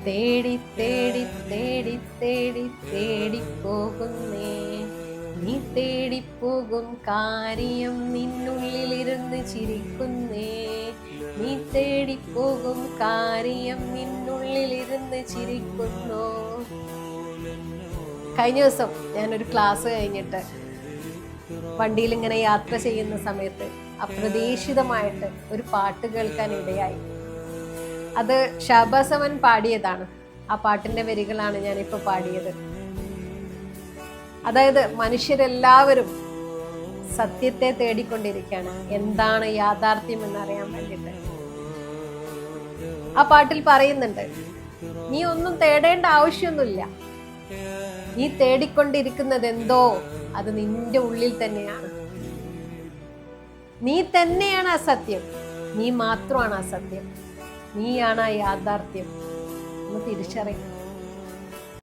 തേടി തേടി തേടി തേടി തേടിപ്പോകുന്നേ, നീ തേടിപ്പോകും കാര്യം നിന്നുള്ളിലിരുന്ന് ചിരിക്കുന്നേ, നീ തേടിപ്പോകും കാര്യം നിന്നുള്ളിലിരുന്ന് ചിരിക്കുന്നു. കഴിഞ്ഞ ദിവസം ഞാനൊരു ക്ലാസ് കഴിഞ്ഞിട്ട് വണ്ടിയിൽ ഇങ്ങനെ യാത്ര ചെയ്യുന്ന സമയത്ത് അപ്രതീക്ഷിതമായിട്ട് ഒരു പാട്ട് കേൾക്കാൻ ഇടയായി. അത് ഷഹബാസ് അമൻ പാടിയതാണ്. ആ പാട്ടിന്റെ വരികളാണ് ഞാനിപ്പോൾ പാടിയത്. അതായത് മനുഷ്യരെല്ലാവരും സത്യത്തെ തേടിക്കൊണ്ടിരിക്കുകയാണ്, എന്താണ് യാഥാർത്ഥ്യം എന്നറിയാൻ വേണ്ടിയിട്ട്. ആ പാട്ടിൽ പറയുന്നുണ്ട്, നീ ഒന്നും തേടേണ്ട ആവശ്യമൊന്നുമില്ല, നീ തേടിക്കൊണ്ടിരിക്കുന്നത് എന്തോ അത് നിന്റെ ഉള്ളിൽ തന്നെയാണ്. നീ തന്നെയാണ് ആ സത്യം, നീ മാത്രമാണ് ആ സത്യം, നീയാണ് ആ യാഥാർത്ഥ്യം എന്ന് തിരിച്ചറിയും.